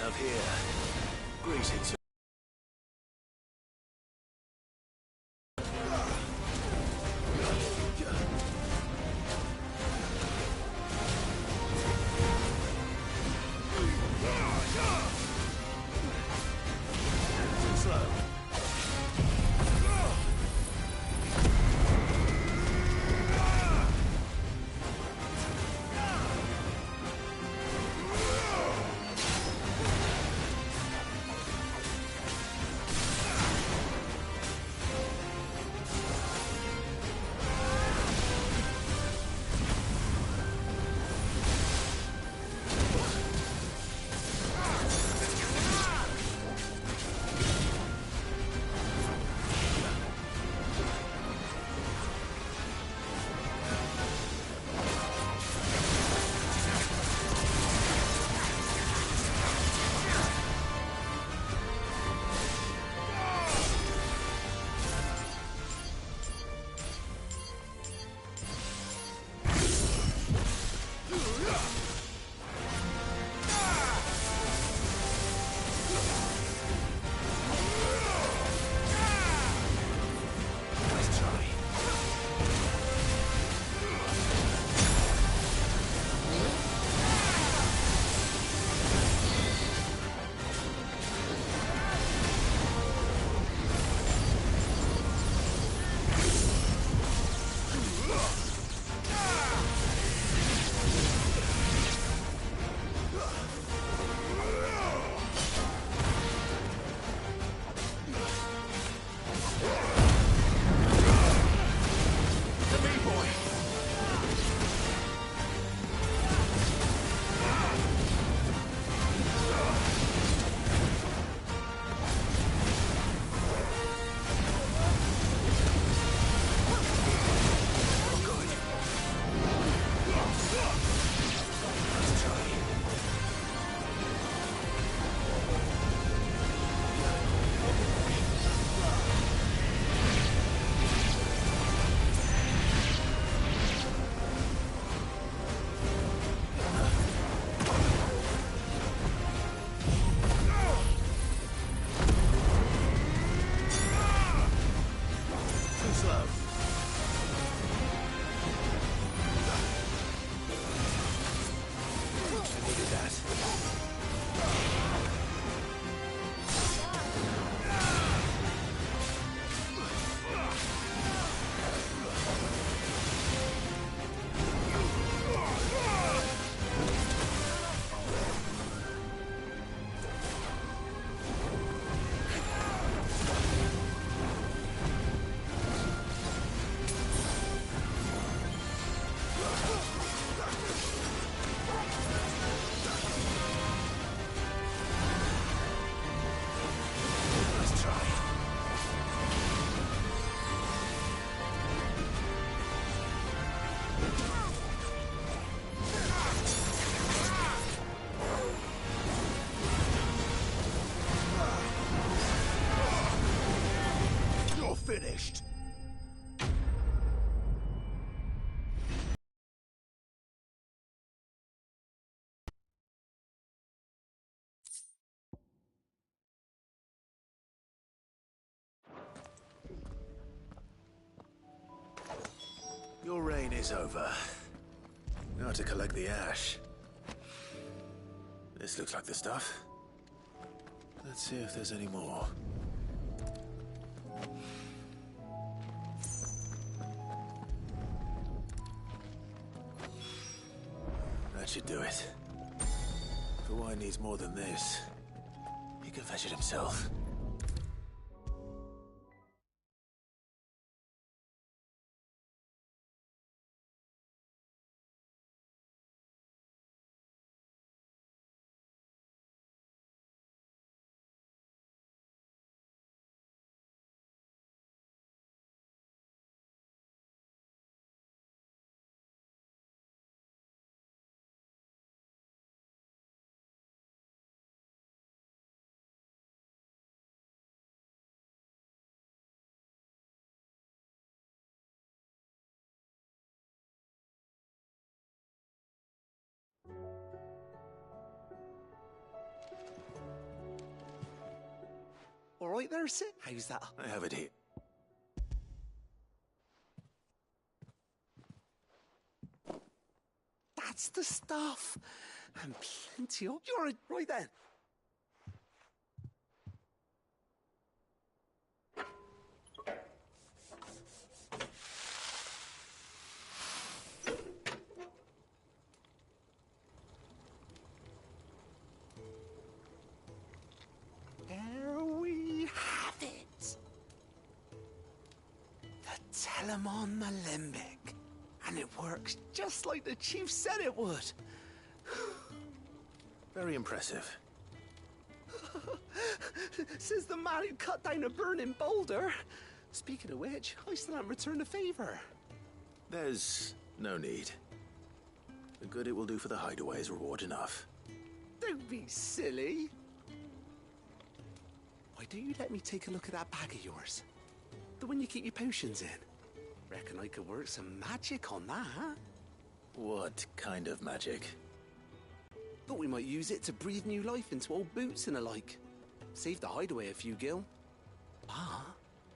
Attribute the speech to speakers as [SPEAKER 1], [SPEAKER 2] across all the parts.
[SPEAKER 1] have here. Greetings. Finished. Your reign is over. Now to collect the ash. This looks like the stuff. Let's see if there's any more. That should do it. If Hawaii needs more than this, he can fetch it himself.
[SPEAKER 2] right there, Sid? How's that?
[SPEAKER 1] I have it here.
[SPEAKER 2] That's the stuff. And plenty of... You're right then. There we have it. The Telemon Malembic. And it works just like the chief said it would.
[SPEAKER 1] Very impressive.
[SPEAKER 2] Says the man who cut down a burning boulder. Speaking of which, I still haven't returned the favor.
[SPEAKER 1] There's no need. The good it will do for the hideaway is reward enough.
[SPEAKER 2] Don't be silly. Why don't you let me take a look at that bag of yours? The one you keep your potions in. Reckon I could work some magic on that, huh?
[SPEAKER 1] What kind of magic?
[SPEAKER 2] Thought we might use it to breathe new life into old boots and the like. Save the hideaway a few gil. Ah,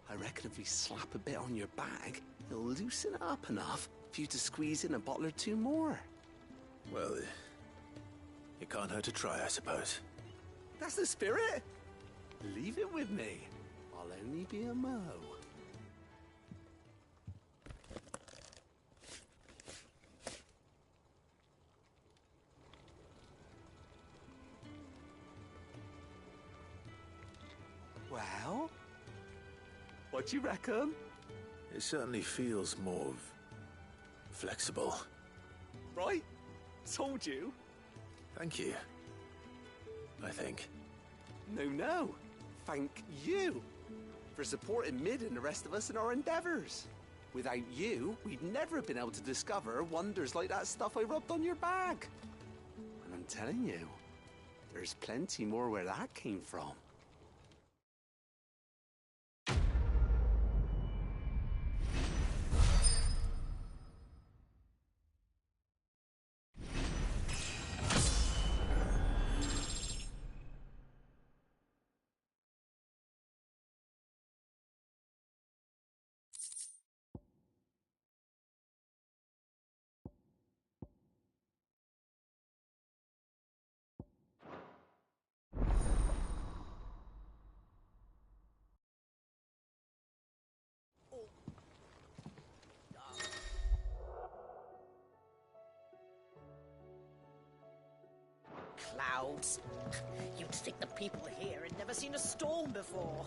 [SPEAKER 2] I reckon if we slap a bit on your bag, it'll loosen it up enough for you to squeeze in a bottle or two more.
[SPEAKER 1] Well, it can't hurt to try, I suppose.
[SPEAKER 2] That's the spirit. Leave it with me. I'll only be a mo. Well, what do you reckon?
[SPEAKER 1] It certainly feels more flexible.
[SPEAKER 2] Right? Told you.
[SPEAKER 1] Thank you. I think.
[SPEAKER 2] No. Thank you for supporting Mid and the rest of us in our endeavors. Without you, we'd never have been able to discover wonders like that stuff I rubbed on your bag. And I'm telling you, there's plenty more where that came from.
[SPEAKER 3] Clouds. You'd think the people here had never seen a storm before.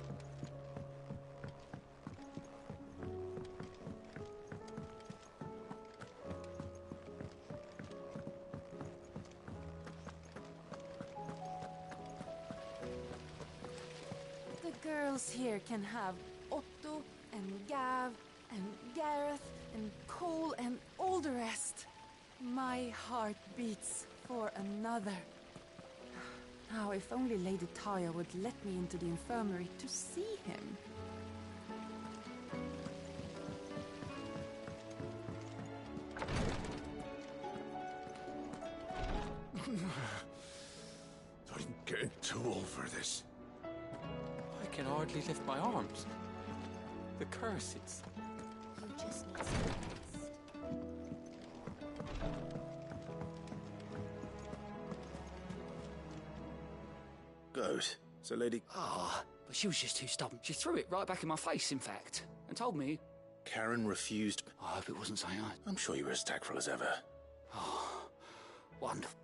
[SPEAKER 4] The girls here can have Otto and Gav and Gareth and Cole and all the rest. My heart beats for another. Now, if only Lady Taya would let me into the infirmary to see him.
[SPEAKER 5] I'm getting too old for this.
[SPEAKER 6] I can hardly lift my arms. The curse, it's...
[SPEAKER 3] You just need some rest.
[SPEAKER 1] Good. So, Lady...
[SPEAKER 7] But she was just too stubborn. She threw it right back in my face, in fact, and told me...
[SPEAKER 1] Karen refused...
[SPEAKER 7] I hope it wasn't saying I...
[SPEAKER 1] I'm sure you were as tactful as ever.
[SPEAKER 7] Oh, wonderful.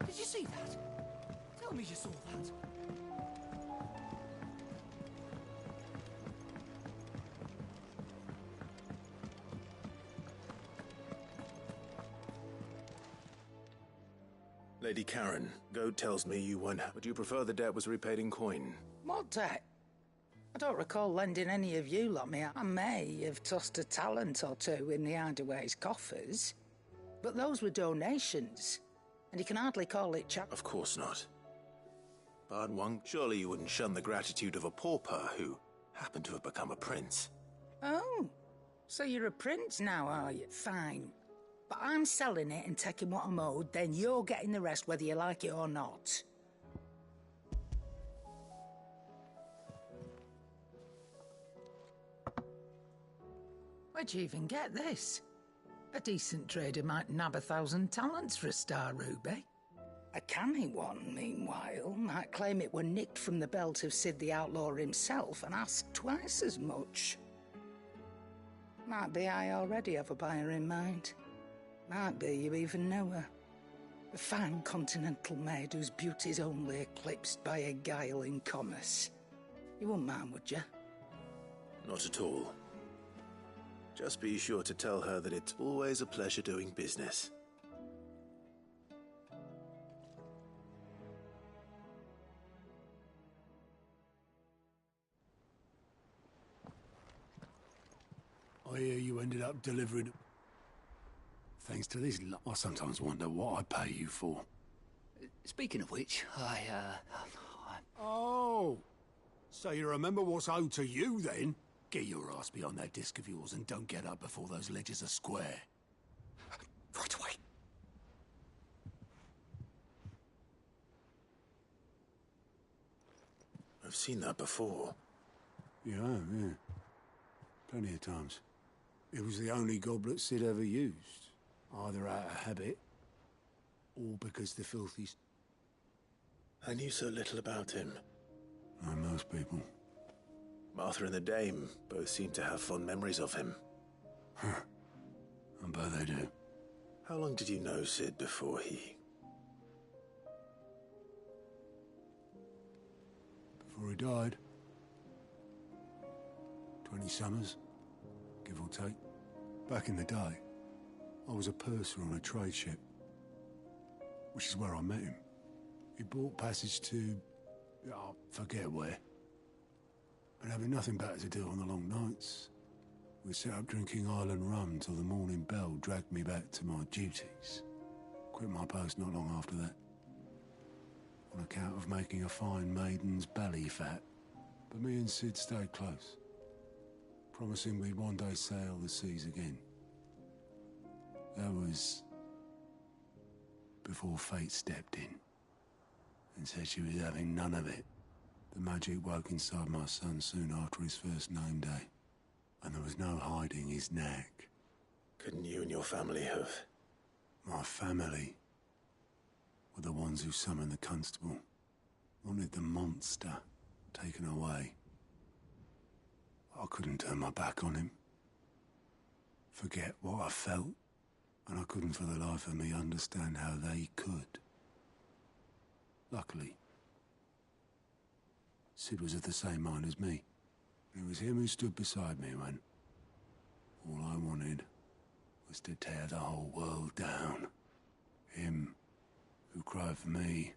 [SPEAKER 7] Did you see that? Tell me you saw that.
[SPEAKER 1] Lady Karen, Goad tells me you won. Would you prefer the debt was repaid in coin?
[SPEAKER 8] What debt? I don't recall lending any of you lot me. I may have tossed a talent or two in the Hideaway's coffers, but those were donations, and you can hardly call it
[SPEAKER 1] Of course not. Pardon one, surely you wouldn't shun the gratitude of a pauper who happened to have become a prince.
[SPEAKER 8] Oh, so you're a prince now, are you? Fine. But I'm selling it and taking what I'm owed, then you're getting the rest whether you like it or not. Where'd you even get this? A decent trader might nab 1,000 talents for a star ruby. A canny one, meanwhile, might claim it were nicked from the belt of Sid the Outlaw himself and ask twice as much. Might be I already have a buyer in mind. Might be you even know her. A fine continental maid whose beauty's only eclipsed by a guile in commerce. You wouldn't mind, would you?
[SPEAKER 1] Not at all. Just be sure to tell her that it's always a pleasure doing business.
[SPEAKER 5] I hear you ended up delivering... Thanks to this, I sometimes wonder what I pay you for.
[SPEAKER 7] Speaking of which,
[SPEAKER 5] Oh! So you remember what's owed to you, then? Get your ass behind that disc of yours and don't get up before those ledgers are square.
[SPEAKER 7] Right away.
[SPEAKER 1] I've seen that before.
[SPEAKER 5] Yeah, yeah. Plenty of times. It was the only goblet Sid ever used. Either out of habit, or because the filthy...
[SPEAKER 1] I knew so little about him.
[SPEAKER 5] Like most people.
[SPEAKER 1] Martha and the Dame both seem to have fond memories of him.
[SPEAKER 5] Huh. I bet they do.
[SPEAKER 1] How long did you know Sid before he...
[SPEAKER 5] Before he died? 20 summers, give or take. Back in the day, I was a purser on a trade ship, which is where I met him. He bought passage to... I forget where. And having nothing better to do on the long nights, we set up drinking island rum till the morning bell dragged me back to my duties. Quit my post not long after that, on account of making a fine maiden's belly fat. But me and Sid stayed close, promising we'd one day sail the seas again. That was before fate stepped in and said she was having none of it. The magic woke inside my son soon after his first name day, and there was no hiding his knack.
[SPEAKER 1] Couldn't you and your family have...
[SPEAKER 5] My family were the ones who summoned the constable, wanted the monster taken away. I couldn't turn my back on him, forget what I felt, and I couldn't for the life of me understand how they could. Luckily, Sid was of the same mind as me. It was him who stood beside me when all I wanted was to tear the whole world down. Him who cried for me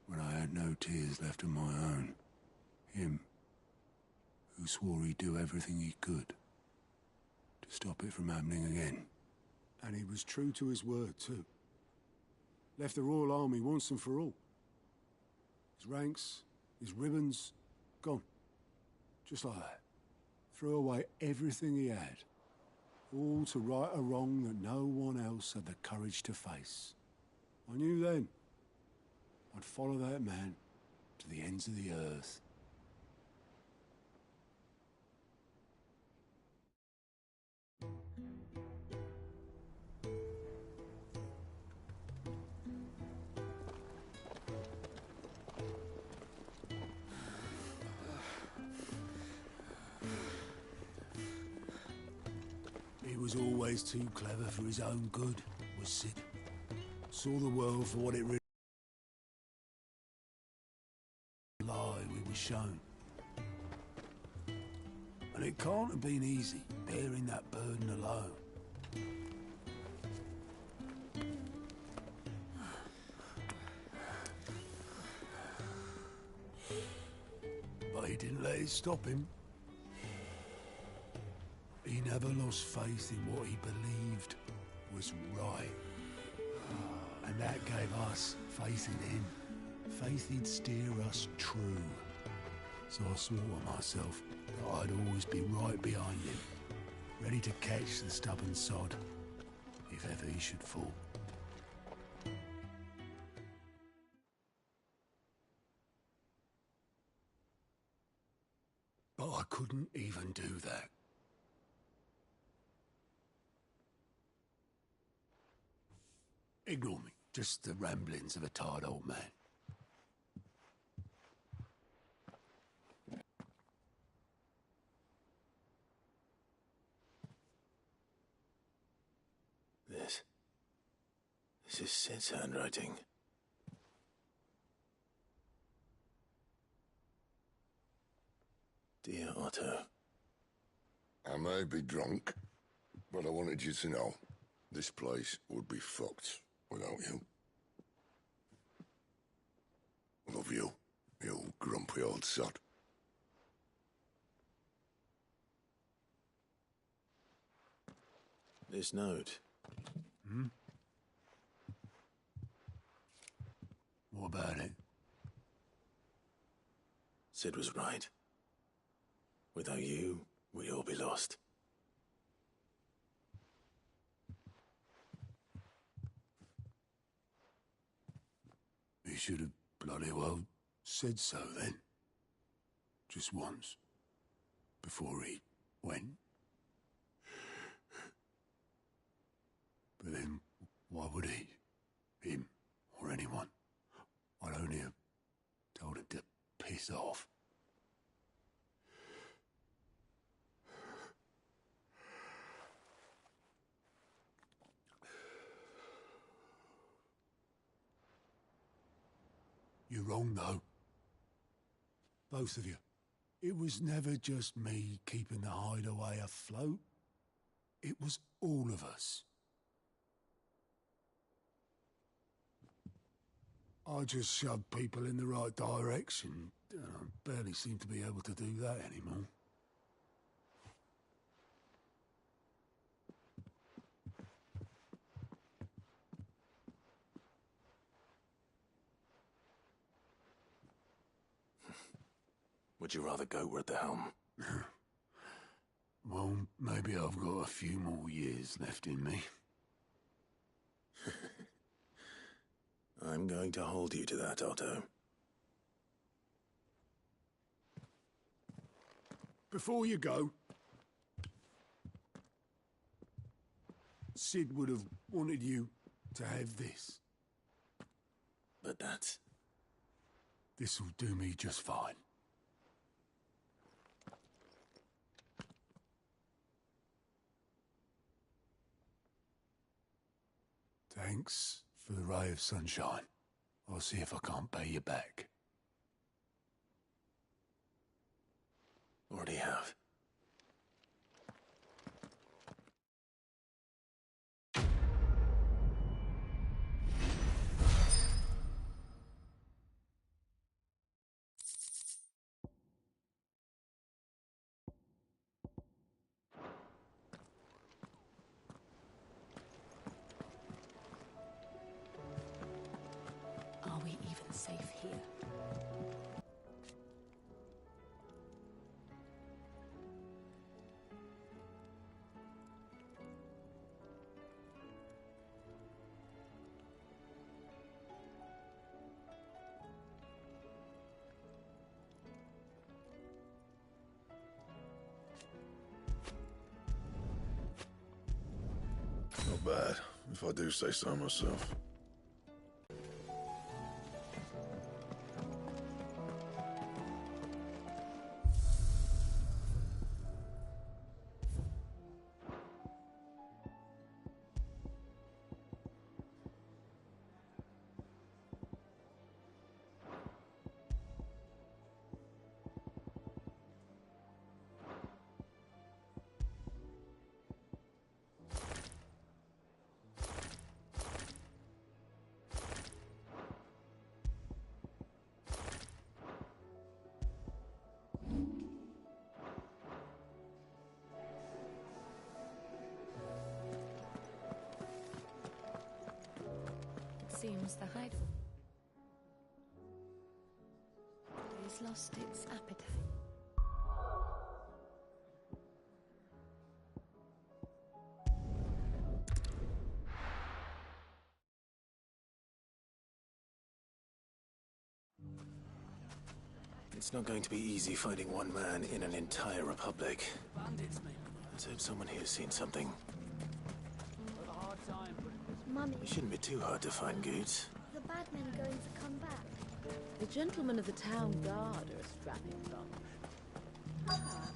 [SPEAKER 5] when I had no tears left of my own. Him who swore he'd do everything he could to stop it from happening again. And he was true to his word, too. Left the Royal Army once and for all. His ranks, his ribbons, gone. Just like that. Threw away everything he had. All to right a wrong that no one else had the courage to face. I knew then I'd follow that man to the ends of the earth. He was always too clever for his own good, was Sid. Saw the world for what it really lie we were shown. And it can't have been easy, bearing that burden alone. But he didn't let it stop him. He never lost faith in what he believed was right. And that gave us faith in him. faith he'd steer us true. So I swore to myself that I'd always be right behind him, ready to catch the stubborn sod, if ever he should fall. But I couldn't even do that. Ignore me. Just the ramblings of a tired old man.
[SPEAKER 1] This is Sid's handwriting. Dear Otto.
[SPEAKER 9] I may be drunk, but I wanted you to know this place would be fucked without you. Love you, you grumpy old sod.
[SPEAKER 1] This note.
[SPEAKER 5] What about it?
[SPEAKER 1] Sid was right. Without you, we'd all be lost.
[SPEAKER 5] He should have bloody well said so then. Just once. Before he went. But then, why would he? Him, or anyone? I'd only have told him to piss off. You're wrong, though. Both of you. It was never just me keeping the hideaway afloat. It was all of us. I just shoved people in the right direction. I barely seem to be able to do that anymore.
[SPEAKER 1] Would you rather go at the helm?
[SPEAKER 5] Well, maybe I've got a few more years left in me.
[SPEAKER 1] I'm going to hold you to that, Otto.
[SPEAKER 5] Before you go, Sid would have wanted you to have this.
[SPEAKER 1] But that's...
[SPEAKER 5] This'll do me just fine. Thanks for the ray of sunshine. I'll see if I can't pay you back.
[SPEAKER 1] Already have.
[SPEAKER 3] Are we even safe here?
[SPEAKER 9] Not bad, if I do say so myself.
[SPEAKER 4] Seems the hide.
[SPEAKER 10] has lost its appetite.
[SPEAKER 1] It's not going to be easy finding one man in an entire republic. Let's hope someone here's seen something.
[SPEAKER 10] Mummy,
[SPEAKER 1] It shouldn't be too hard to find goods.
[SPEAKER 10] the bad men are going to come back.
[SPEAKER 3] The gentlemen of the town guard are a strapping lot. Perhaps,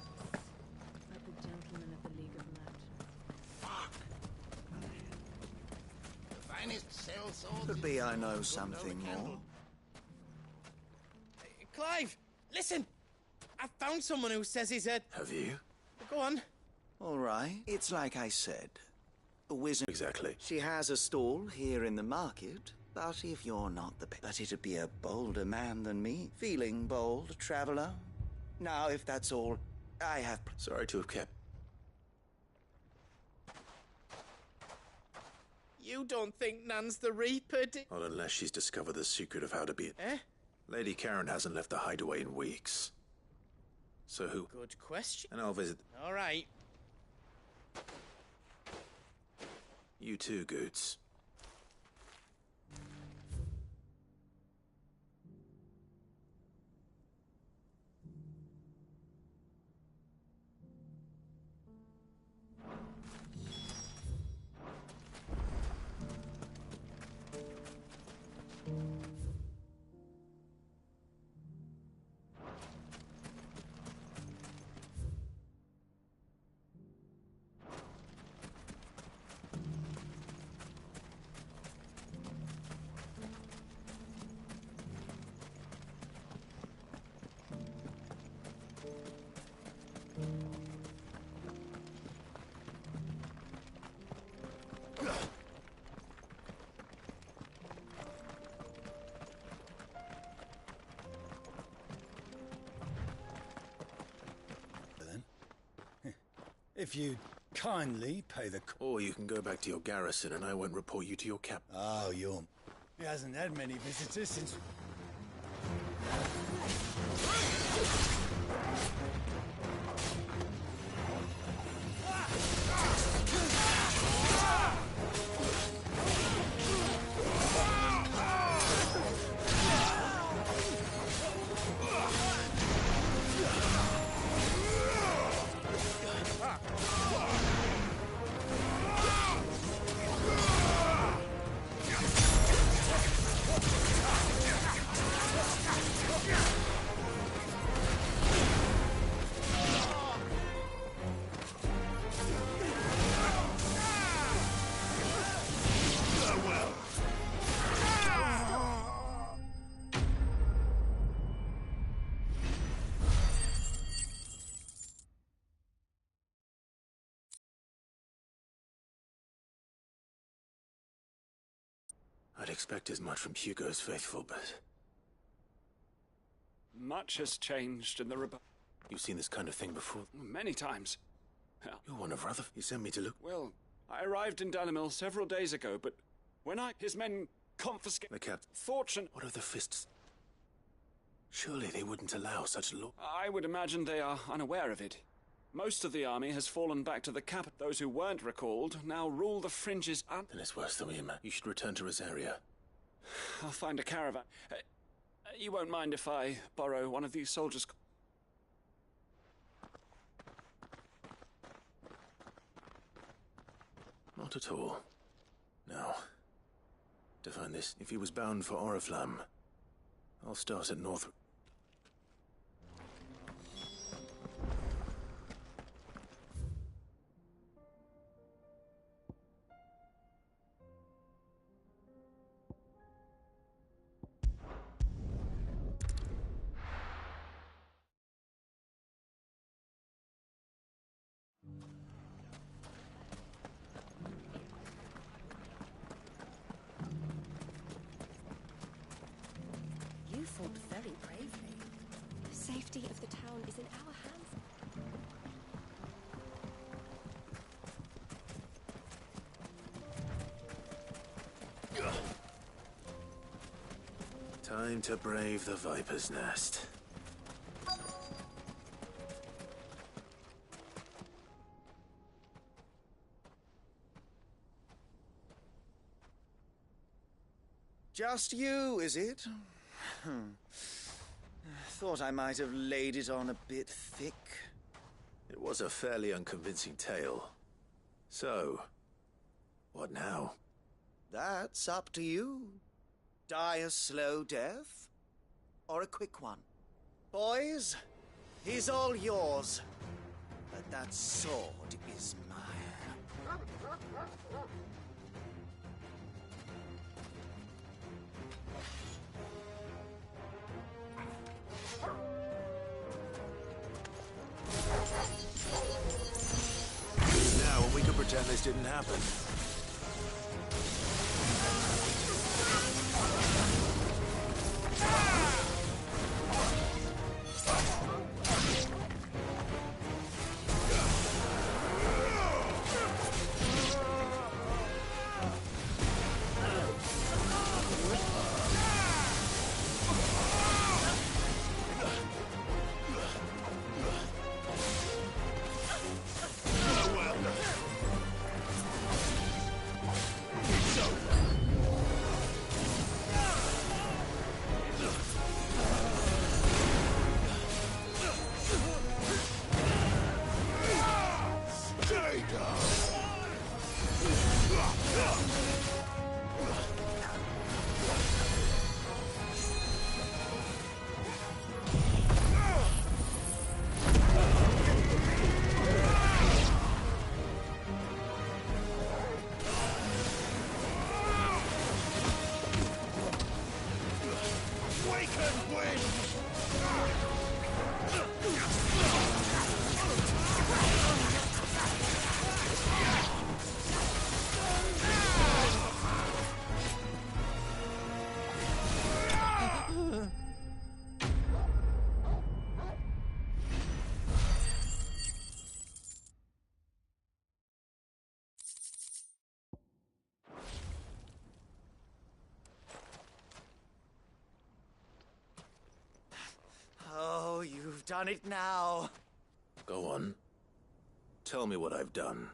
[SPEAKER 3] like the gentlemen of the League of Merchants.
[SPEAKER 11] Could be I know something more.
[SPEAKER 12] Clive, listen! I found someone who says he's a...
[SPEAKER 1] Have you?
[SPEAKER 12] Go on.
[SPEAKER 11] All right, it's like I said. A wizard.
[SPEAKER 1] Exactly.
[SPEAKER 11] She has a stall here in the market, but if you're not the... But it'd be a bolder man than me. Feeling bold, traveler? Now, if that's all, I have...
[SPEAKER 1] Sorry to have kept...
[SPEAKER 12] You don't think Nan's the Reaper,
[SPEAKER 1] Not unless she's discovered the secret of how to be...
[SPEAKER 12] Eh?
[SPEAKER 1] Lady Karen hasn't left the hideaway in weeks. So who?
[SPEAKER 12] Good question.
[SPEAKER 1] And I'll visit...
[SPEAKER 12] All right.
[SPEAKER 1] You too, Goots.
[SPEAKER 13] If you'd kindly pay the...
[SPEAKER 1] Or you can go back to your garrison and I won't report you to your cap...
[SPEAKER 13] Oh, he hasn't had many visitors since... I'd expect as much from Hugo's faithful, but...
[SPEAKER 6] Much has changed in the Republic.
[SPEAKER 1] You've seen this kind of thing before?
[SPEAKER 6] Many times.
[SPEAKER 1] You're one of Rutherford. You sent me to look...
[SPEAKER 6] Well, I arrived in Dalimil several days ago, but when his men confiscated...
[SPEAKER 1] The captain...
[SPEAKER 6] Fortune...
[SPEAKER 1] What of the fists? Surely they wouldn't allow such law...
[SPEAKER 6] I would imagine they are unaware of it. Most of the army has fallen back to the capital. Those who weren't recalled now rule the fringes and...
[SPEAKER 1] Then it's worse than we imagine. You should return to Rosaria.
[SPEAKER 6] I'll find a caravan. You won't mind if I borrow one of these soldiers'
[SPEAKER 1] Not at all. Now, to find this, if he was bound for Oriflamme, I'll start at North...
[SPEAKER 10] You fought very bravely. The safety of the town is in our hands.
[SPEAKER 1] Time to brave the Viper's Nest.
[SPEAKER 11] Just you, is it? Thought I might have laid it on a bit thick.
[SPEAKER 1] It was a fairly unconvincing tale. So, what now?
[SPEAKER 11] That's up to you. Die a slow death, or a quick one. Boys, he's all yours. But that sword is mine.
[SPEAKER 1] Now, we could pretend this didn't happen.
[SPEAKER 11] Oh, you've done it now.
[SPEAKER 1] Go on. Tell me what I've done.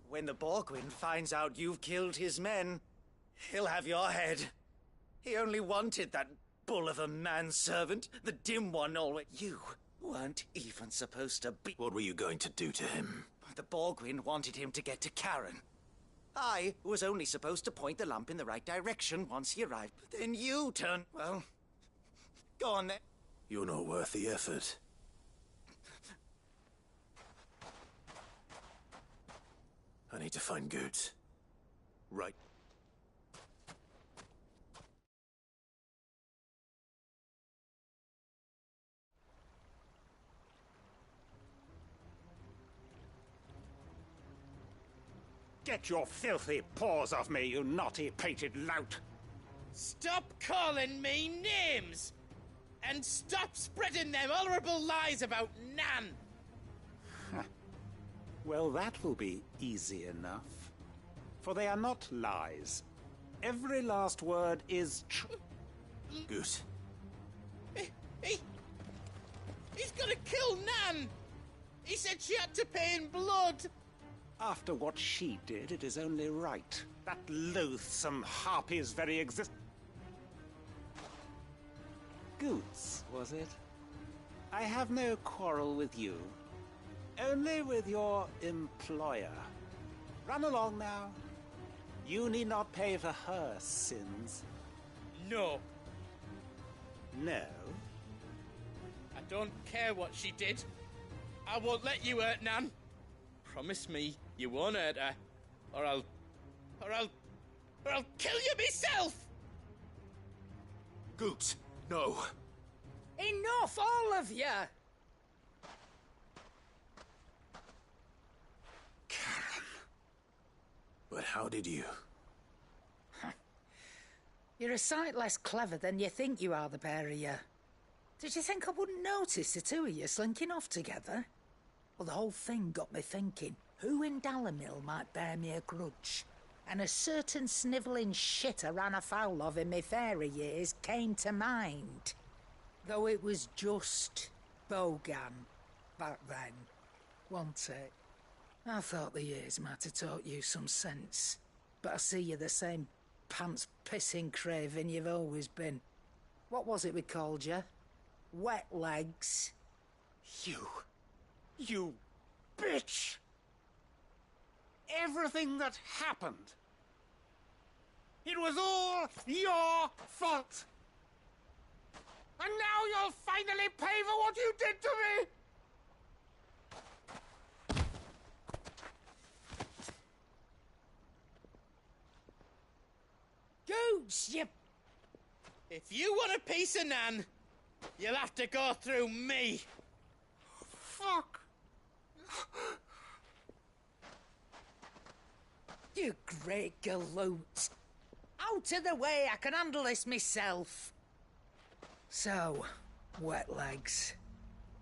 [SPEAKER 11] When the Borgwyn finds out you've killed his men, he'll have your head. He only wanted that bull of a manservant, the dim one always. You weren't even supposed to be.
[SPEAKER 1] What were you going to do to him?
[SPEAKER 11] The Borgwyn wanted him to get to Karen. I was only supposed to point the lamp in the right direction once he arrived. But then you turned. Well, go on then.
[SPEAKER 1] You're not worth the effort. I need to find Goods. Right.
[SPEAKER 14] Get your filthy paws off me, you naughty-pated lout!
[SPEAKER 12] Stop calling me names! And stop spreading them horrible lies about Nan!
[SPEAKER 14] Well, that will be easy enough. For they are not lies. Every last word is true.
[SPEAKER 1] Goose.
[SPEAKER 12] He's gonna kill Nan! He said she had to pay in blood!
[SPEAKER 14] After what she did, it is only right. That loathsome harpy's very Goods, was it? I have no quarrel with you. Only with your employer. Run along now. You need not pay for her sins.
[SPEAKER 12] No.
[SPEAKER 14] No?
[SPEAKER 12] I don't care what she did. I won't let you hurt Nan. Promise me you won't hurt her, or I'll kill you myself!
[SPEAKER 1] Goots, no.
[SPEAKER 8] Enough, all of you!
[SPEAKER 1] Karen. But how did you?
[SPEAKER 8] You're a sight less clever than you think you are, the pair of you. Did you think I wouldn't notice the two of you slinking off together? Well, the whole thing got me thinking, who in Dalamil might bear me a grudge? And a certain snivelling shit I ran afoul of in my fairy years came to mind. Though it was just Bogan back then, wasn't it? I thought the years might have taught you some sense, but I see you're the same pants pissing craven you've always been. What was it we called you? Wet legs.
[SPEAKER 14] You bitch! Everything that happened, it was all your fault! And now you'll finally pay for what you did to me!
[SPEAKER 8] Goots, you...
[SPEAKER 12] If you want a piece of Nan, you'll have to go through me.
[SPEAKER 14] Fuck!
[SPEAKER 8] You great galoot. Out of the way, I can handle this myself. So, wet legs,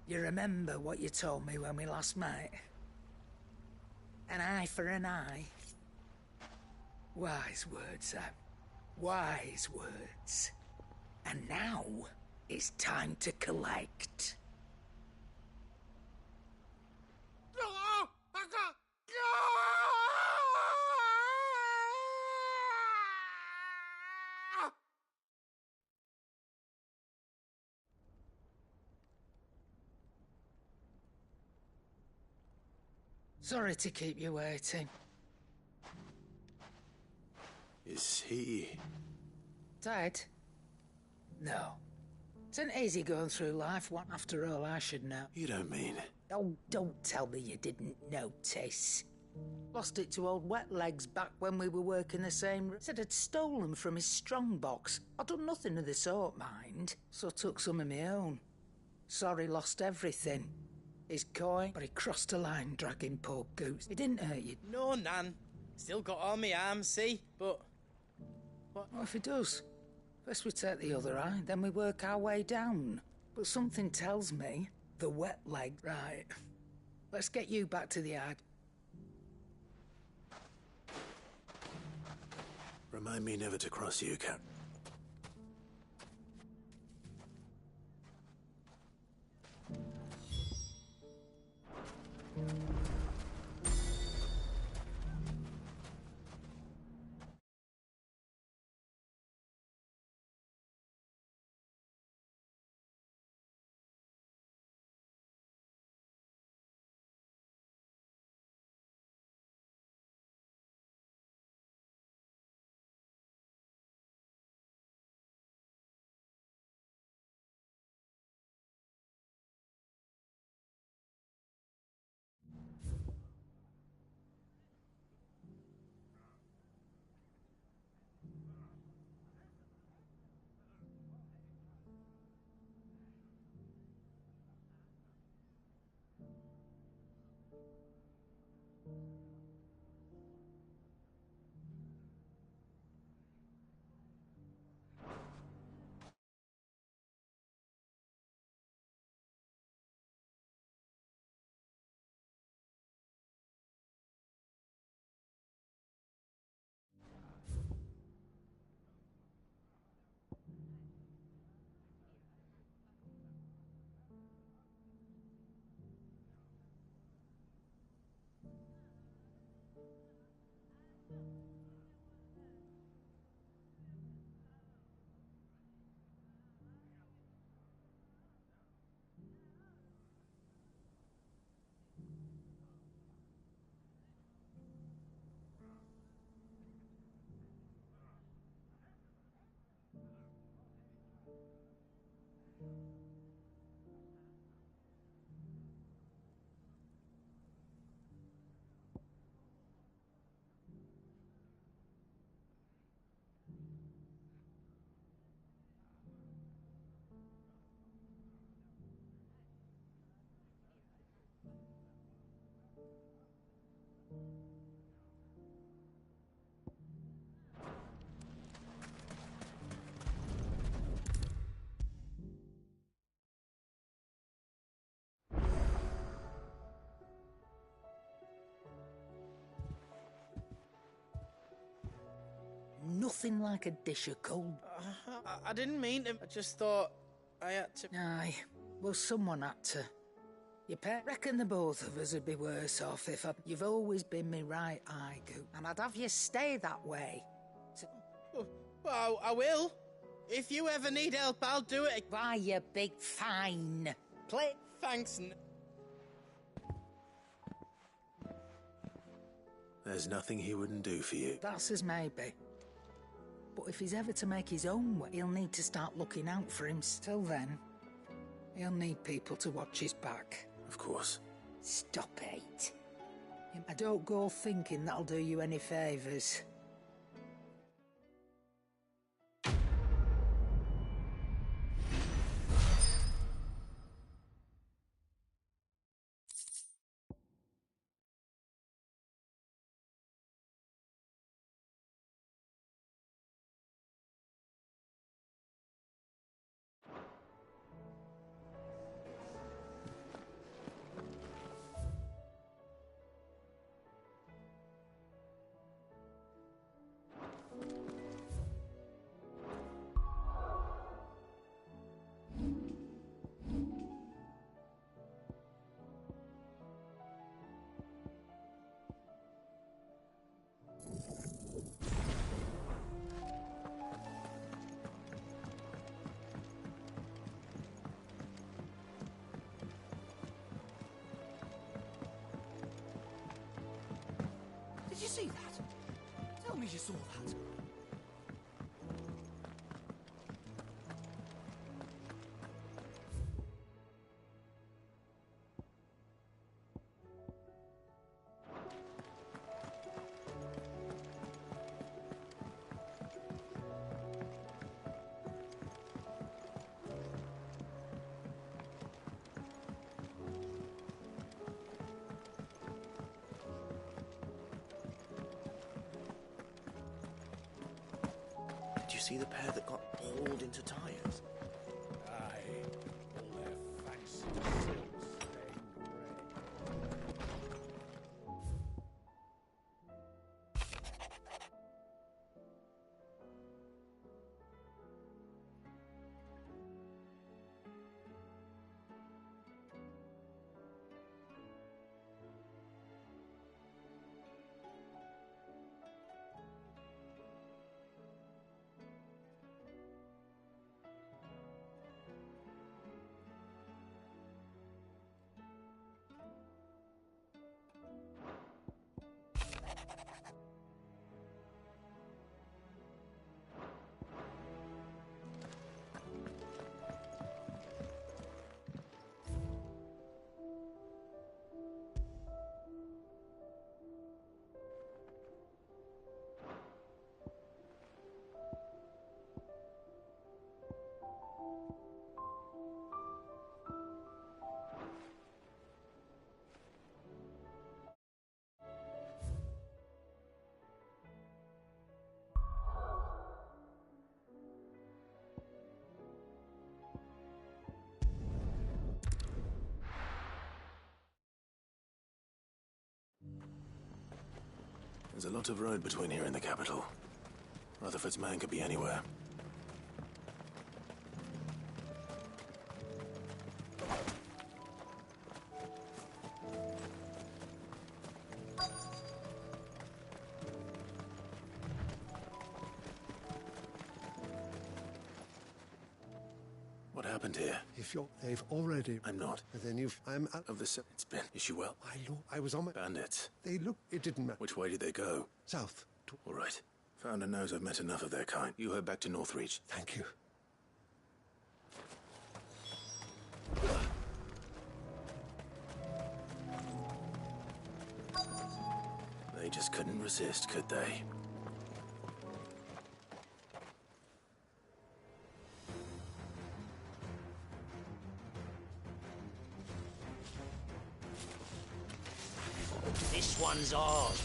[SPEAKER 8] you remember what you told me when we last met? An eye for an eye. Wise words, Sam. Wise words. And now, it's time to collect. Sorry to keep you waiting.
[SPEAKER 1] Is he...
[SPEAKER 8] Dead? No. It's an easy going through life, one after all I should know.
[SPEAKER 1] You don't mean...
[SPEAKER 8] Oh, don't tell me you didn't notice. Lost it to old Wet Legs back when we were working the same... Said I'd stolen from his strongbox. I'd done nothing of the sort, mind. So took some of my own. Sorry, lost everything. His coin, but he crossed a line dragging poor Goose. He didn't hurt you.
[SPEAKER 12] No, Nan. Still got all my arms, see? But...
[SPEAKER 8] What if he does? First we take the other eye, then we work our way down. But something tells me the wet leg... Right. Let's get you back to the ag.
[SPEAKER 1] Remind me never to cross you, Cap.
[SPEAKER 8] Nothing like a dish of cold...
[SPEAKER 12] I didn't mean to. I just thought I had to...
[SPEAKER 8] Aye, well, someone had to. You reckon the both of us would be worse off if You've always been me right eye, Goop, and I'd have you stay that way.
[SPEAKER 12] Well, I will. If you ever need help, I'll do it.
[SPEAKER 8] Why, you big fine. Play.
[SPEAKER 12] Thanks.
[SPEAKER 1] There's nothing he wouldn't do for you.
[SPEAKER 8] That's as maybe. But if he's ever to make his own way, he'll need to start looking out for him. Till then, he'll need people to watch his back.
[SPEAKER 1] Of course.
[SPEAKER 8] Stop it. I don't go thinking that'll do you any favours.
[SPEAKER 7] Did you see that? Tell me you saw that.
[SPEAKER 11] Did you see the pair that got hauled into tires?
[SPEAKER 14] Aye, all their fancy silk stained grey.
[SPEAKER 1] There's a lot of road between here and the capital. Rutherford's man could be anywhere. What happened here?
[SPEAKER 5] If they've already...
[SPEAKER 1] I'm not.
[SPEAKER 5] And then I'm at...
[SPEAKER 1] Of the... It's been... Is she well?
[SPEAKER 5] I was on my...
[SPEAKER 1] Bandits.
[SPEAKER 5] It didn't matter.
[SPEAKER 1] Which way did they go?
[SPEAKER 5] South.
[SPEAKER 1] All right. Founder knows I've met enough of their kind. You head back to Northreach.
[SPEAKER 5] Thank you.
[SPEAKER 1] They just couldn't resist, could they?
[SPEAKER 15] This one's ours.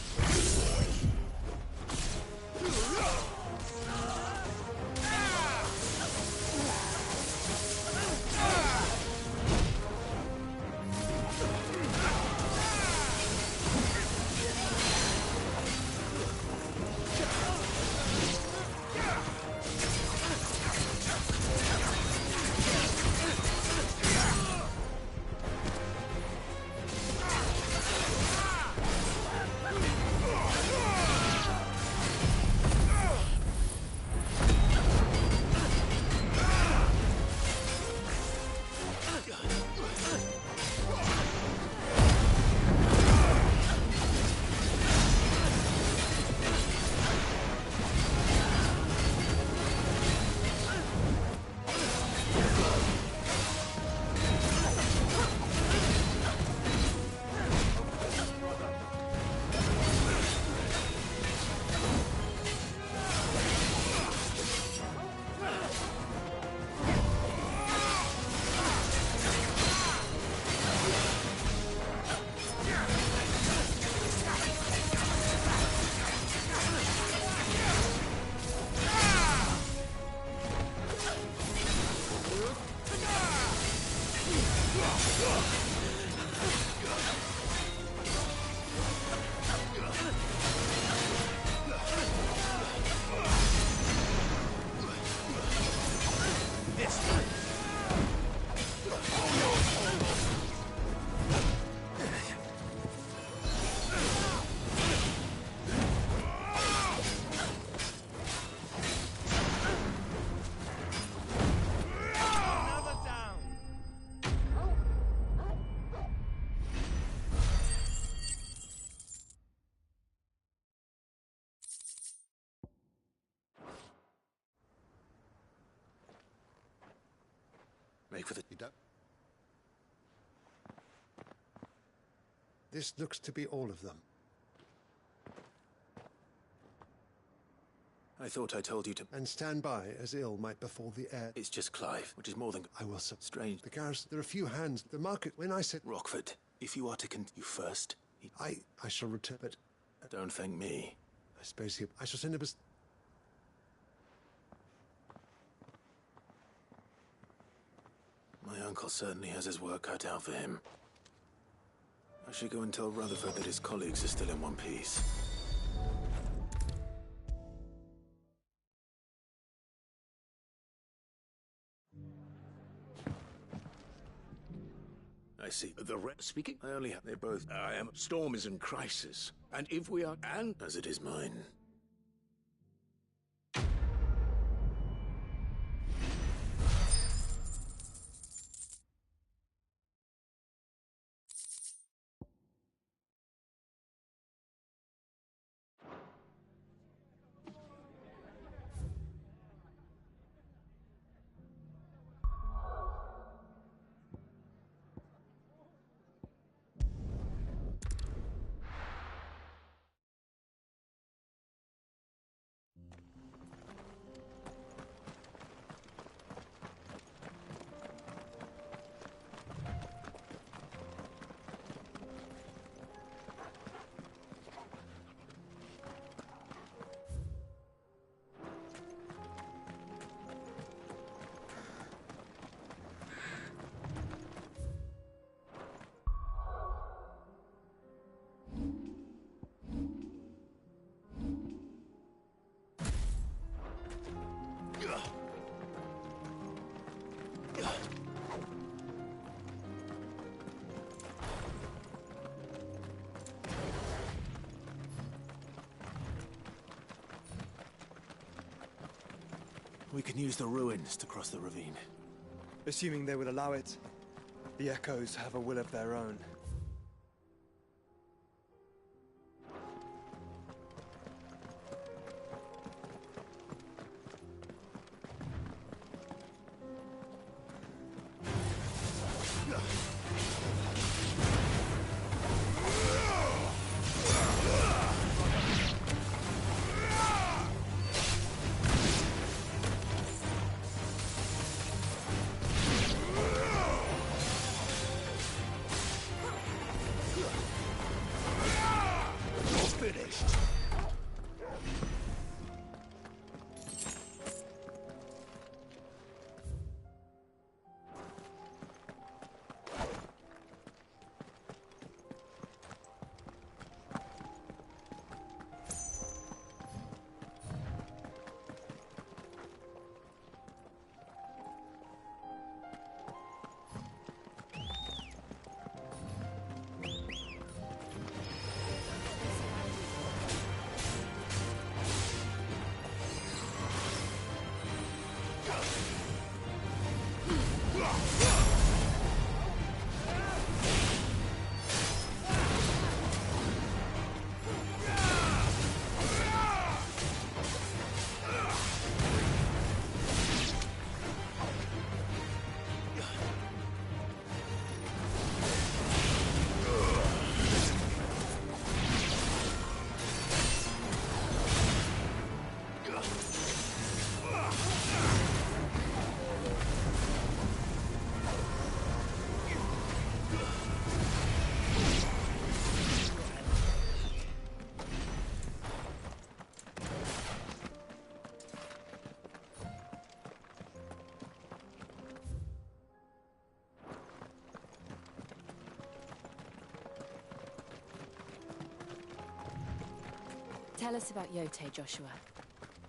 [SPEAKER 1] Make for the...
[SPEAKER 5] This looks to be all of them.
[SPEAKER 1] I thought I told you to...
[SPEAKER 5] And stand by, as ill might befall the heir.
[SPEAKER 1] It's just Clive, which is more than...
[SPEAKER 5] I will...
[SPEAKER 1] Strange.
[SPEAKER 5] The garrison, there are a few hands. The market, when I said...
[SPEAKER 1] Rockford, if you are to continue first...
[SPEAKER 5] I shall return, but...
[SPEAKER 1] Don't thank me.
[SPEAKER 5] I suppose I shall send him a...
[SPEAKER 1] My uncle certainly has his work cut out for him. I should go and tell Rutherford that his colleagues are still in one piece. I see.
[SPEAKER 15] Speaking?
[SPEAKER 1] I only have... They both...
[SPEAKER 15] I am... Storm is in crisis. And if we are... And...
[SPEAKER 1] As it is mine. We can use the ruins to cross the ravine.
[SPEAKER 16] Assuming they will allow it. The Echoes have a will of their own.
[SPEAKER 4] Tell us about Yote, Joshua.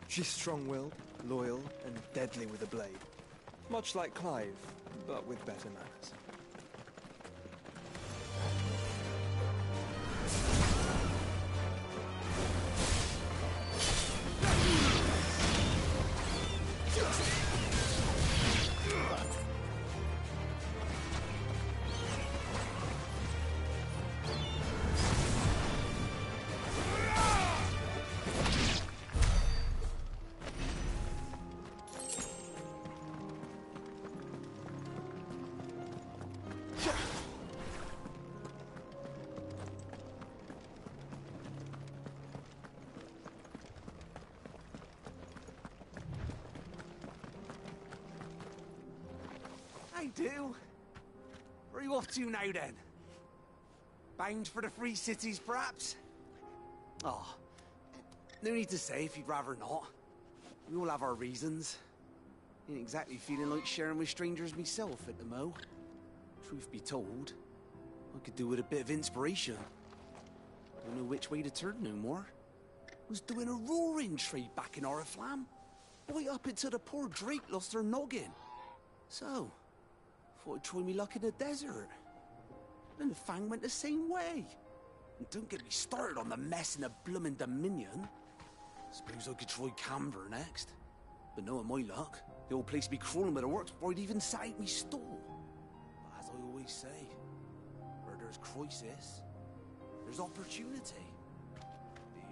[SPEAKER 16] She's strong-willed, loyal, and deadly with a blade. Much like Clive, but with better manners.
[SPEAKER 2] I do. Where are you off to now, then? Bound for the Free Cities, perhaps? Oh, no need to say if you'd rather not. We all have our reasons. Ain't exactly feeling like sharing with strangers myself at the mo. Truth be told, I could do with a bit of inspiration. Don't know which way to turn no more. Was doing a roaring trade back in Oriflamme. Right up until the poor Drake lost her noggin. So, thought I'd try me luck in the desert. Then the Fang went the same way. And don't get me started on the mess in the bloomin' Dominion. Suppose I could try Camber next. But knowing my luck, the old place be crawling with the works before I'd even sat out me stall. But as I always say, where there's crisis, there's opportunity.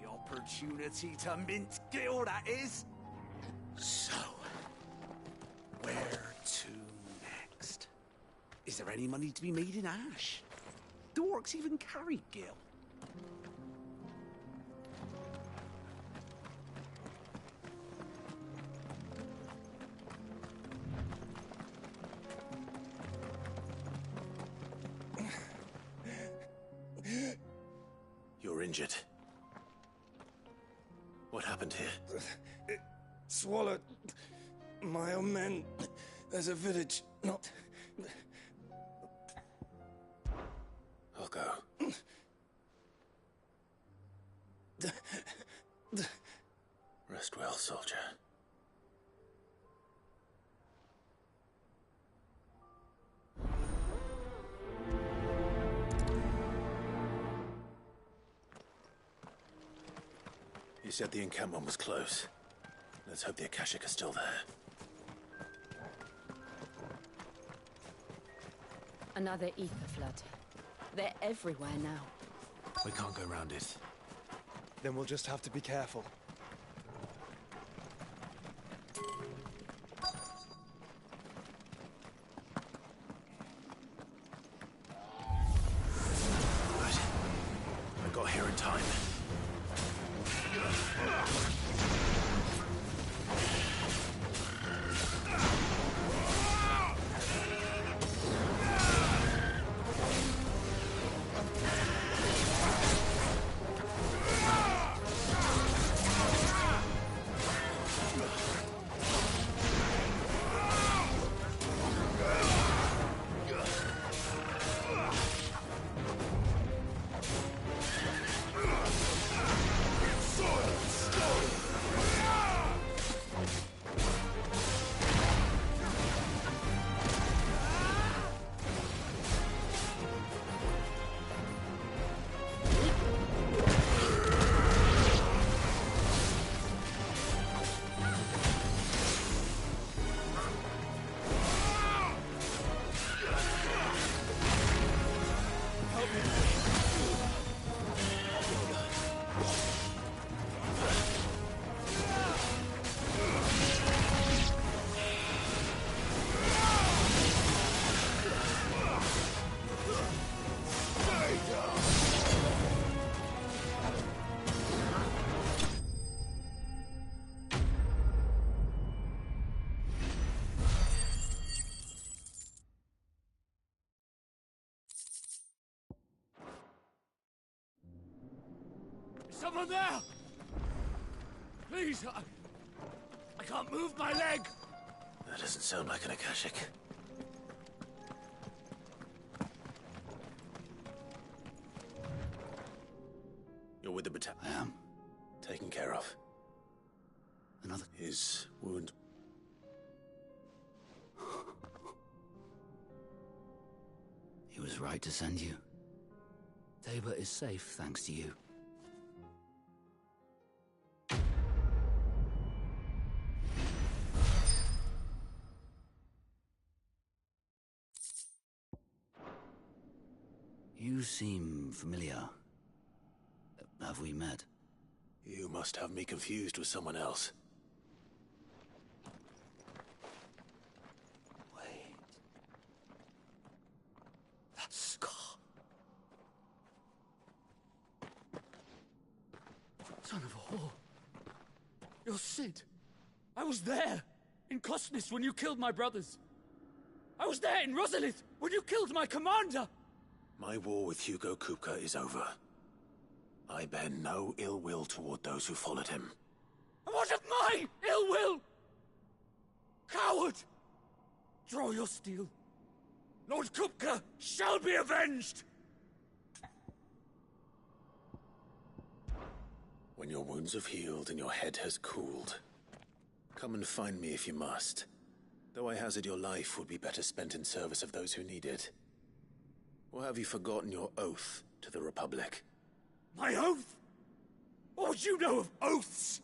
[SPEAKER 2] The opportunity to mint Gil, that is. So, where to next? Is there any money to be made in Ash? Do orcs even carry Gil?
[SPEAKER 1] You're injured. What happened here?
[SPEAKER 17] It swallowed my own men. There's a village not...
[SPEAKER 1] I'll go. Rest well, soldier. You said the encampment was close. Let's hope the Akashic are still there.
[SPEAKER 3] Another ether flood. They're everywhere now.
[SPEAKER 1] We can't go round it.
[SPEAKER 16] Then we'll just have to be careful.
[SPEAKER 1] Right. I got here in time.
[SPEAKER 15] Someone there! Please, I can't move my leg!
[SPEAKER 1] That doesn't sound like an Akashic. You're with the battalion?
[SPEAKER 7] I am.
[SPEAKER 1] Taken care of.
[SPEAKER 7] Another...
[SPEAKER 1] His wound...
[SPEAKER 7] He was right to send you. Tabor is safe, thanks to you. You seem familiar. Have we met?
[SPEAKER 1] You must have me confused with someone else.
[SPEAKER 7] Wait. That scar. Son of a whore. You're Sid.
[SPEAKER 18] I was there, in Cosnes, when you killed my brothers. I was there in Rosalith, when you killed my commander.
[SPEAKER 1] My war with Hugo Kupka is over. I bear no ill will toward those who followed him.
[SPEAKER 18] And what of my ill will? Coward! Draw your steel. Lord Kupka shall be avenged!
[SPEAKER 1] When your wounds have healed and your head has cooled, come and find me if you must. Though I hazard your life would be better spent in service of those who need it. Or have you forgotten your oath to the Republic?
[SPEAKER 18] My oath? What would you know of oaths?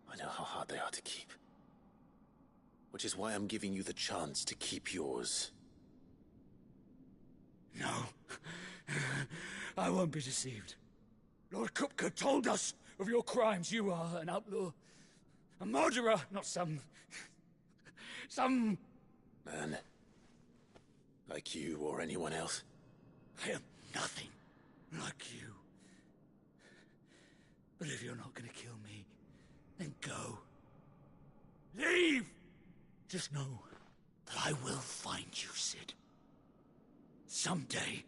[SPEAKER 1] I know how hard they are to keep. Which is why I'm giving you the chance to keep yours.
[SPEAKER 18] No. I won't be deceived. Lord Kupka told us of your crimes. You are an outlaw. A murderer, not some...
[SPEAKER 1] Man. Like you or anyone else.
[SPEAKER 18] I am nothing like you. But if you're not gonna kill me, then go. Leave! Just know that I will find you, Sid. Someday.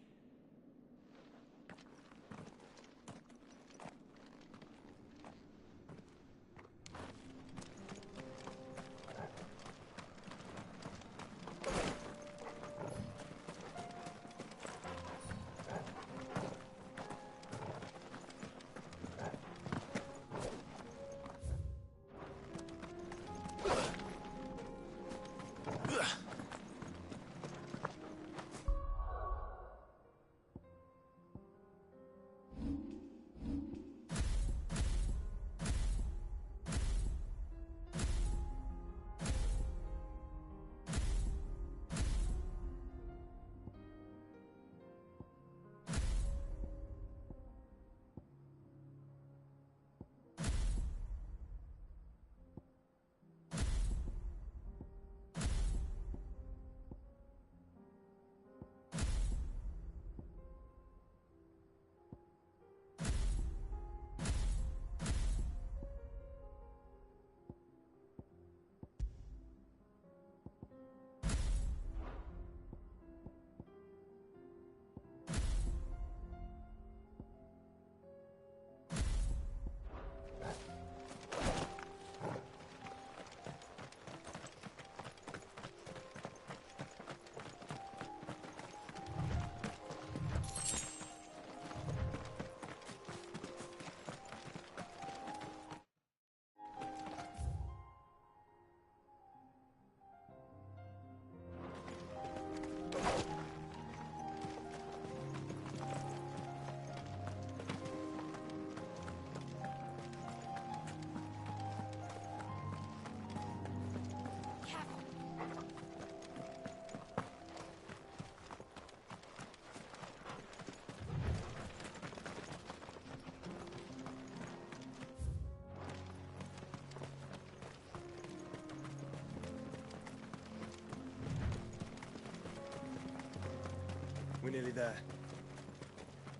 [SPEAKER 16] We're nearly there.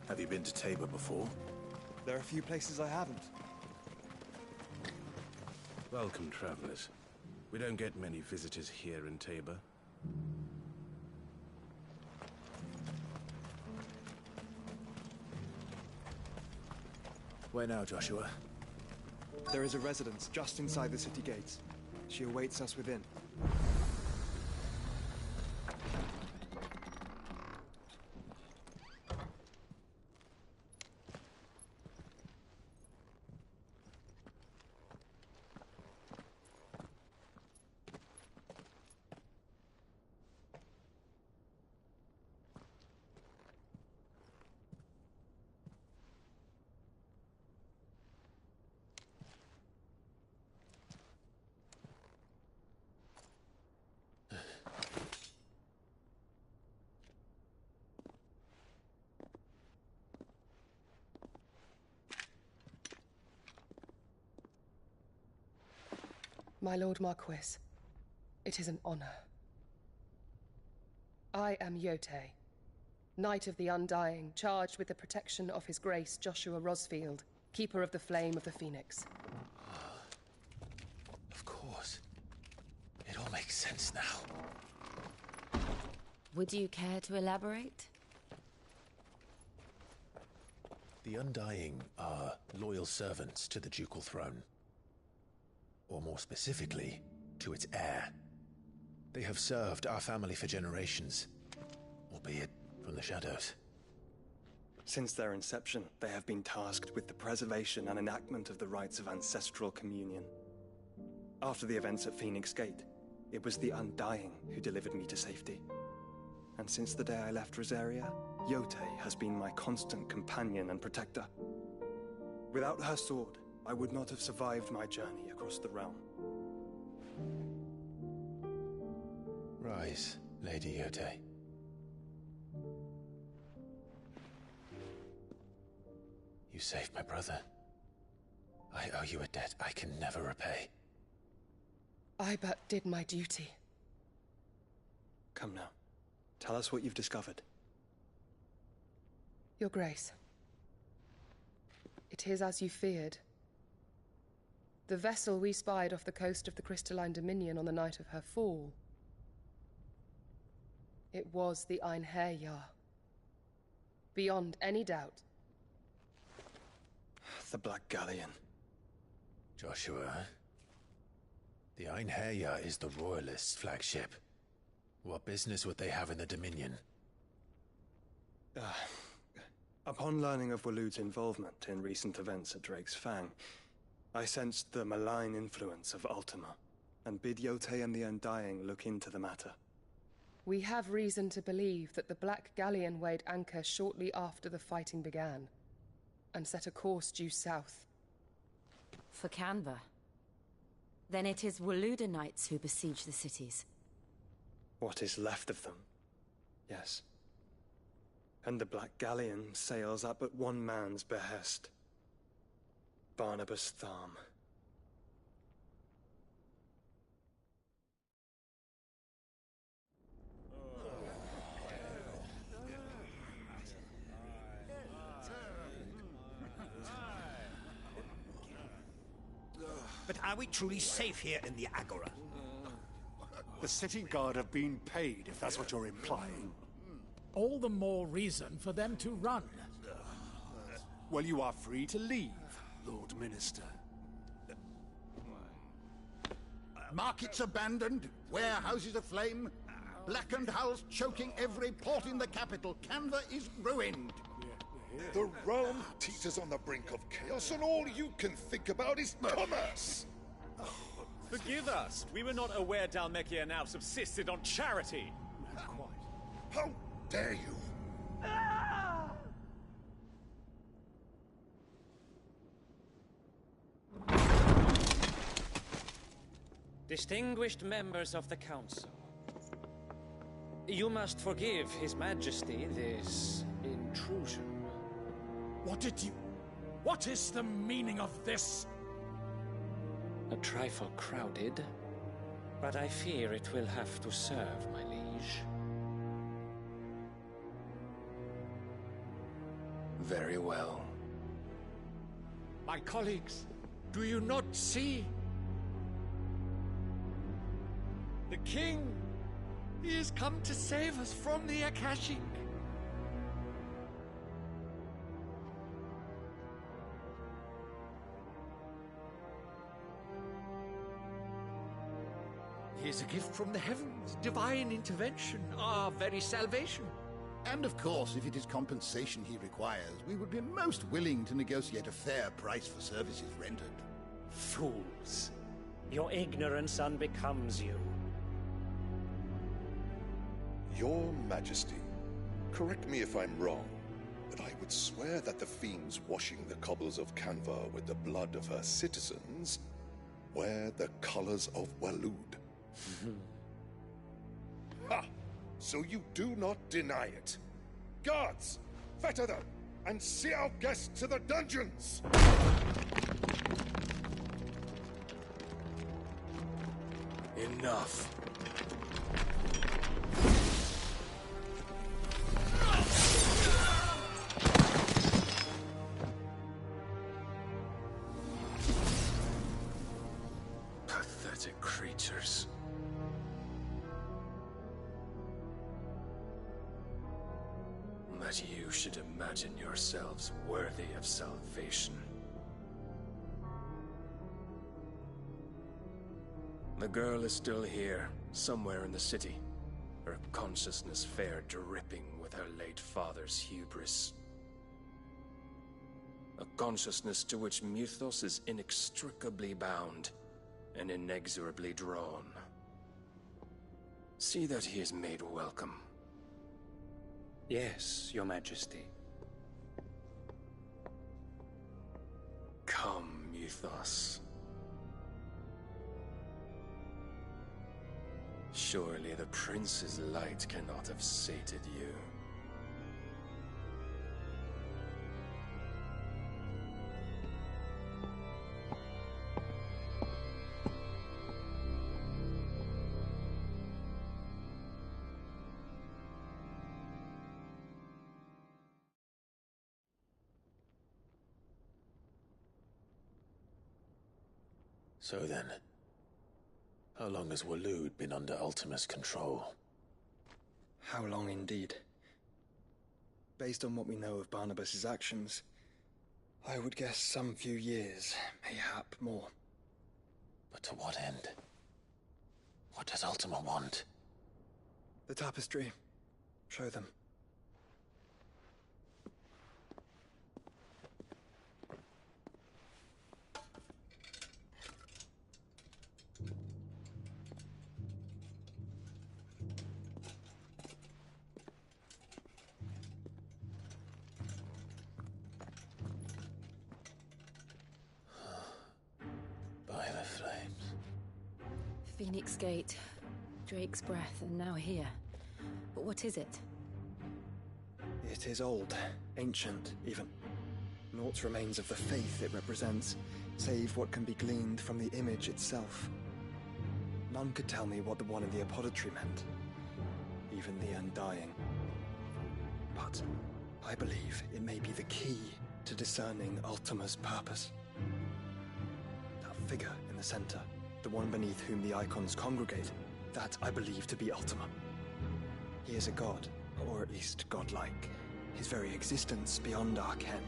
[SPEAKER 1] Have you been to Tabor before?
[SPEAKER 16] There are a few places I haven't.
[SPEAKER 19] Welcome, travelers. We don't get many visitors here in Tabor.
[SPEAKER 1] Where now, Joshua?
[SPEAKER 16] There is a residence just inside the city gates. She awaits us within.
[SPEAKER 20] My Lord Marquis, it is an honor. I am Yotei, Knight of the Undying, charged with the protection of His Grace Joshua Rosfield, Keeper of the Flame of the Phoenix.
[SPEAKER 1] Of course. It all makes sense now.
[SPEAKER 3] Would you care to elaborate?
[SPEAKER 1] The Undying are loyal servants to the ducal throne. Or more specifically, to its heir. They have served our family for generations, albeit from the shadows.
[SPEAKER 16] Since their inception, they have been tasked with the preservation and enactment of the rites of ancestral communion. After the events at Phoenix Gate, it was the Undying who delivered me to safety. And since the day I left Rosaria, Yotei has been my constant companion and protector. Without her sword, I would not have survived my journey across the realm.
[SPEAKER 1] Rise, Lady Yotei. You saved my brother. I owe you a debt I can never repay.
[SPEAKER 20] I but did my duty.
[SPEAKER 16] Come now. Tell us what you've discovered.
[SPEAKER 20] Your Grace. It is as you feared. The vessel we spied off the coast of the Crystalline Dominion on the night of her fall. It was the Einherjar. Beyond any doubt.
[SPEAKER 16] The Black Galleon.
[SPEAKER 1] Joshua, the Einherjar is the Royalists' flagship. What business would they have in the Dominion?
[SPEAKER 16] Upon learning of Waloed's involvement in recent events at Drake's Fang, I sensed the malign influence of Ultima, and bid Yotei and the Undying look into the matter.
[SPEAKER 20] We have reason to believe that the Black Galleon weighed anchor shortly after the fighting began, and set a course due south.
[SPEAKER 3] For Canva. Then it is Waloed knights who besiege the cities.
[SPEAKER 16] What is left of them, yes. And the Black Galleon sails at but one man's behest. Barnabas Tharm.
[SPEAKER 15] But are we truly safe here in the Agora?
[SPEAKER 5] The city guard have been paid, if that's what you're implying.
[SPEAKER 21] All the more reason for them to run.
[SPEAKER 5] Well, you are free to leave, Lord Minister.
[SPEAKER 22] Markets abandoned, warehouses aflame, blackened hulls choking every port in the capital. Canva is ruined.
[SPEAKER 9] The realm teeters on the brink of chaos, and all you can think about is commerce!
[SPEAKER 23] Forgive us! We were not aware Dhalmekia now subsisted on charity!
[SPEAKER 9] How dare you!
[SPEAKER 24] Distinguished members of the Council, you must forgive His Majesty this intrusion.
[SPEAKER 21] What is the meaning of this?
[SPEAKER 24] A trifle crowded, but I fear it will have to serve, my liege.
[SPEAKER 1] Very well.
[SPEAKER 21] My colleagues, do you not see? The king! He has come to save us from the Akashic! He is a gift from the heavens, divine intervention, our very salvation.
[SPEAKER 22] And of course, if it is compensation he requires, we would be most willing to negotiate a fair price for services rendered.
[SPEAKER 24] Fools! Your ignorance unbecomes you.
[SPEAKER 9] Your Majesty, correct me if I'm wrong, but I would swear that the fiends washing the cobbles of Canva with the blood of her citizens wear the colors of Waloed. Ha! So you do not deny it. Guards, fetter them, and see our guests to the dungeons!
[SPEAKER 19] Enough. Pathetic creatures. That you should imagine yourselves worthy of salvation. The girl is still here, somewhere in the city, her consciousness fair dripping with her late father's hubris. A consciousness to which Mythos is inextricably bound and inexorably drawn. See that he is made welcome.
[SPEAKER 24] Yes, Your Majesty.
[SPEAKER 19] Come, Mythos. Surely the prince's light cannot have sated you.
[SPEAKER 1] So then, how long has Waloed been under Ultima's control?
[SPEAKER 16] How long indeed? Based on what we know of Barnabas's actions, I would guess some few years, mayhap more.
[SPEAKER 1] But to what end? What does Ultima want?
[SPEAKER 16] The tapestry. Show them.
[SPEAKER 1] By the flames.
[SPEAKER 3] Phoenix Gate, Drake's Breath, and now here. But what is it?
[SPEAKER 16] It is old, ancient, even. Naught remains of the faith it represents, save what can be gleaned from the image itself. None could tell me what the one in the apothecary meant, even the Undying. But I believe it may be the key to discerning Ultima's purpose. That figure in the center, the one beneath whom the icons congregate, that I believe to be Ultima. He is a god, or at least godlike, his very existence beyond our ken.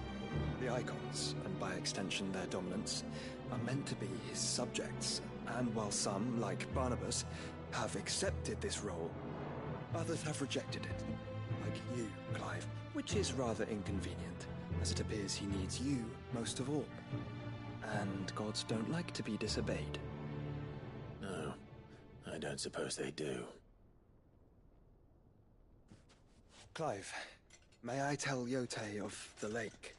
[SPEAKER 16] The icons, and by extension their dominance, are meant to be his subjects, and while some, like Barnabas, have accepted this role, others have rejected it, like you, Clive, which is rather inconvenient, as it appears he needs you most of all. And gods don't like to be disobeyed.
[SPEAKER 1] No, I don't suppose they do.
[SPEAKER 16] Clive, may I tell Yote of the lake?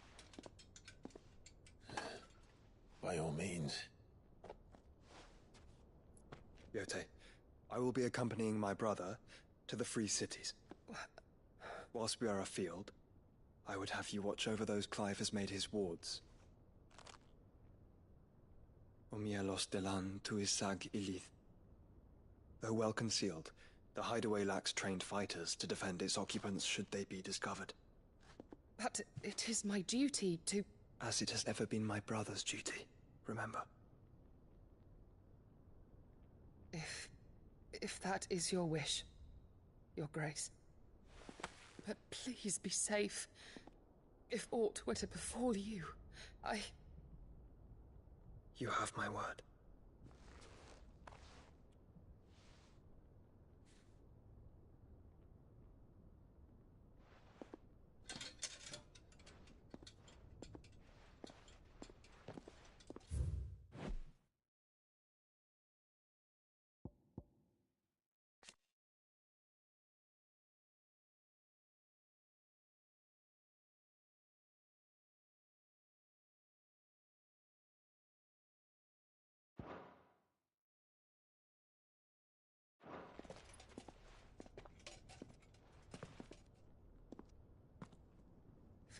[SPEAKER 1] By all means.
[SPEAKER 16] Yote, I will be accompanying my brother to the Free Cities. Whilst we are afield, I would have you watch over those Clive has made his wards. Omielos delan tuisag ilith. Though well concealed, the hideaway lacks trained fighters to defend its occupants should they be discovered.
[SPEAKER 20] But it is my duty to...
[SPEAKER 16] As it has ever been my brother's duty, remember.
[SPEAKER 20] If that is your wish, Your Grace. But please be safe. If aught were to befall you,
[SPEAKER 16] You have my word.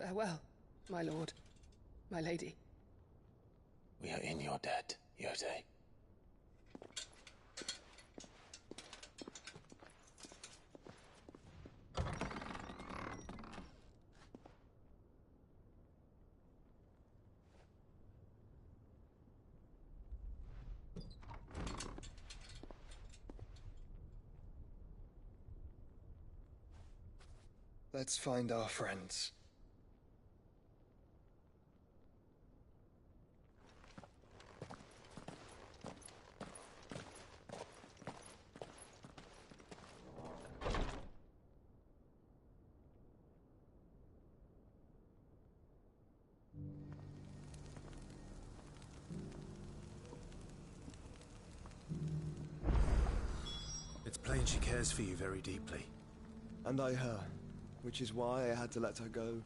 [SPEAKER 20] farewell, my lord, my lady.
[SPEAKER 1] We are in your debt, Yote.
[SPEAKER 16] Let's find our friends.
[SPEAKER 1] It's plain she cares for you very deeply.
[SPEAKER 16] And I her, which is why I had to let her go.